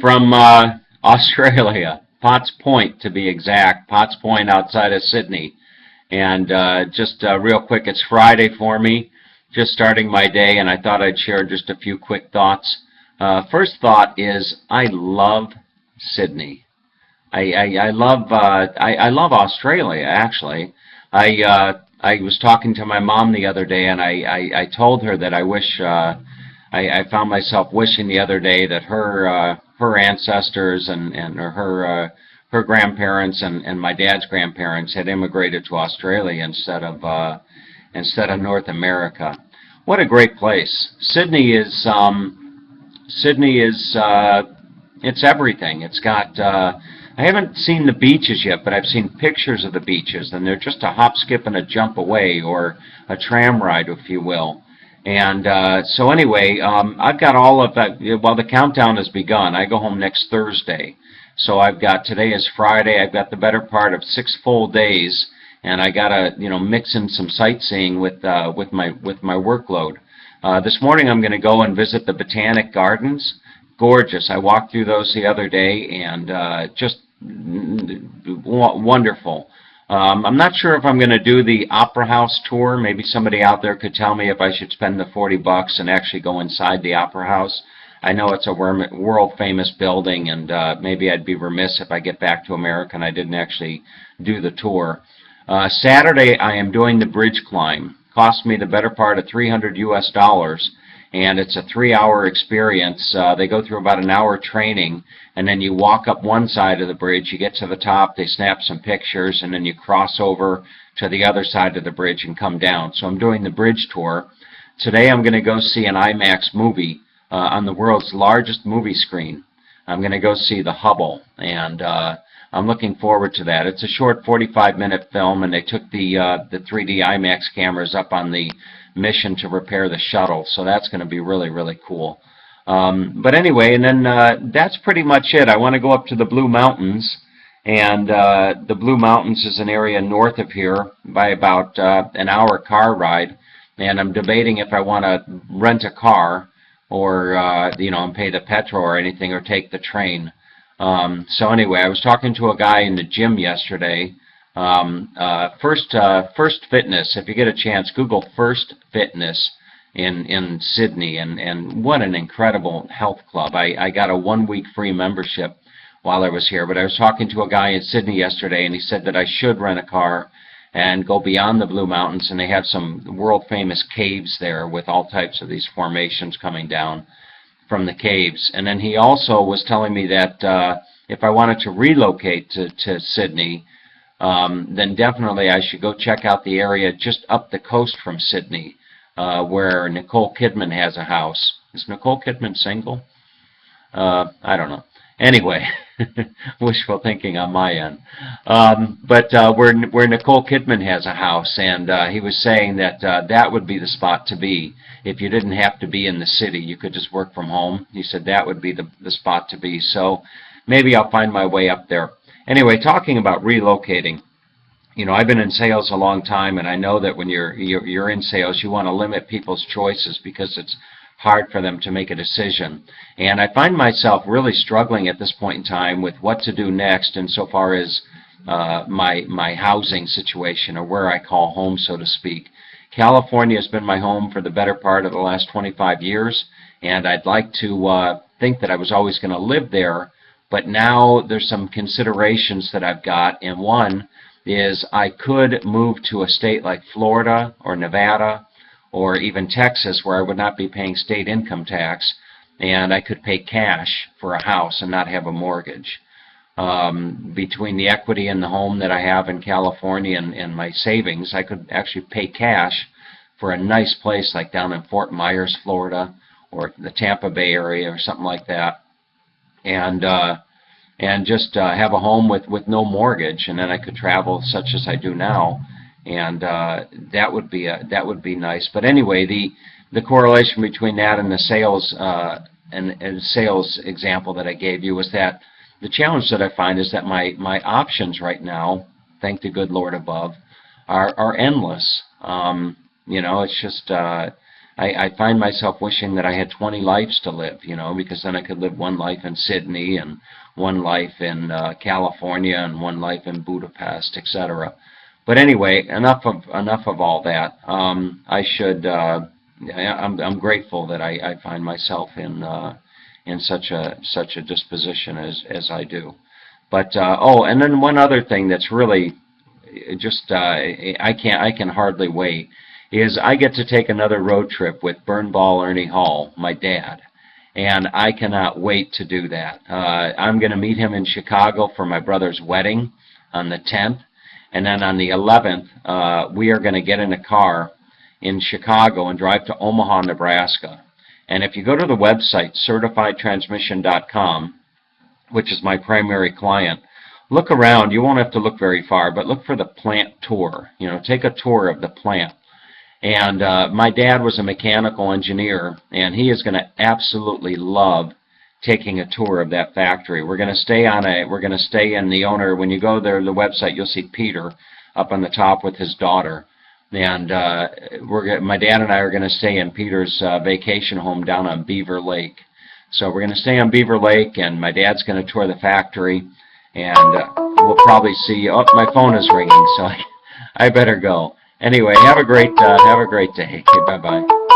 from Australia, Potts Point to be exact, Potts Point outside of Sydney. And just real quick, it's Friday for me, just starting my day, and I thought I'd share just a few quick thoughts. First thought is I love Sydney. I love Australia actually. I was talking to my mom the other day, and I told her that I wish I found myself wishing the other day that her ancestors and her grandparents and my dad's grandparents had immigrated to Australia instead of North America. What a great place! Sydney is it's everything. It's got I haven't seen the beaches yet, but I've seen pictures of the beaches, and they're just a hop, skip, and a jump away, or a tram ride, if you will. And so anyway, I've got all of that. Well, the countdown has begun. I go home next Thursday. So I've got, today is Friday, I've got the better part of 6 full days, and I gotta, mix in some sightseeing with my workload. This morning I'm going to go and visit the Botanic Gardens. Gorgeous. I walked through those the other day, and just wonderful. I'm not sure if I'm going to do the Opera House tour. Maybe somebody out there could tell me if I should spend the $40 and actually go inside the Opera House. I know it's a world-famous building, and maybe I'd be remiss if I get back to America and I didn't actually do the tour. Saturday, I am doing the bridge climb. Cost me the better part of $300 US, and it's a 3-hour experience. They go through about an hour training, and then you walk up one side of the bridge, you get to the top, they snap some pictures, and then you cross over to the other side of the bridge and come down. So I'm doing the bridge tour. Today I'm going to go see an IMAX movie on the world's largest movie screen. I'm going to go see The Hubble, and I'm looking forward to that. It's a short 45-minute film, and they took the 3D IMAX cameras up on the mission to repair the shuttle, so that's going to be really, really cool. But anyway, and then that's pretty much it. I want to go up to the Blue Mountains, and the Blue Mountains is an area north of here by about an hour car ride, and I'm debating if I want to rent a car or, and pay the petrol or anything, or take the train. So anyway, I was talking to a guy in the gym yesterday. First Fitness, if you get a chance, Google First Fitness in Sydney, and what an incredible health club. I got a 1-week free membership while I was here, but I was talking to a guy in Sydney yesterday, and he said that I should rent a car and go beyond the Blue Mountains, and they have some world-famous caves there with all types of these formations coming down from the caves. And then he also was telling me that if I wanted to relocate to Sydney, then definitely I should go check out the area just up the coast from Sydney, where Nicole Kidman has a house. Is Nicole Kidman single? I don't know. Anyway, wishful thinking on my end. But where Nicole Kidman has a house, and he was saying that that would be the spot to be. If you didn't have to be in the city, you could just work from home. He said that would be the spot to be. So maybe I'll find my way up there. Anyway, talking about relocating, I've been in sales a long time, and I know that when you're in sales, you want to limit people's choices because it's hard for them to make a decision. And I find myself really struggling at this point in time with what to do next insofar as my housing situation, or where I call home, so to speak. California has been my home for the better part of the last 25 years, and I'd like to think that I was always going to live there, but now there's some considerations that I've got, and one is I could move to a state like Florida or Nevada or even Texas, where I would not be paying state income tax, and I could pay cash for a house and not have a mortgage. Between the equity in the home that I have in California and my savings, I could actually pay cash for a nice place like down in Fort Myers, Florida, or the Tampa Bay area or something like that, and just have a home with no mortgage, and then I could travel such as I do now, and that would be nice. But anyway, the correlation between that and the sales and sales example that I gave you was that the challenge that I find is that my options right now, thank the good Lord above, are endless. It's just I find myself wishing that I had 20 lives to live, you know, because then I could live one life in Sydney and one life in California and one life in Budapest, etc. But anyway, enough of all that. I'm grateful that I find myself in such a disposition as I do. But oh, and then one other thing that's really just I can hardly wait is I get to take another road trip with Burnball Ernie Hall, my dad, and I cannot wait to do that. I'm going to meet him in Chicago for my brother's wedding on the 10th, and then on the 11th we are going to get in a car in Chicago and drive to Omaha, Nebraska. And if you go to the website certifiedtransmission.com, which is my primary client, look around. You won't have to look very far, but look for the plant tour. You know, take a tour of the plant. And my dad was a mechanical engineer, and he is going to absolutely love taking a tour of that factory. We're going to stay in the owner. When you go there, the website, you'll see Peter up on the top with his daughter. And my dad and I are going to stay in Peter's vacation home down on Beaver Lake. So we're going to stay on Beaver Lake, and my dad's going to tour the factory, and we'll probably see. Oh, my phone is ringing, so I better go. Anyway, have a great day. Okay, bye-bye.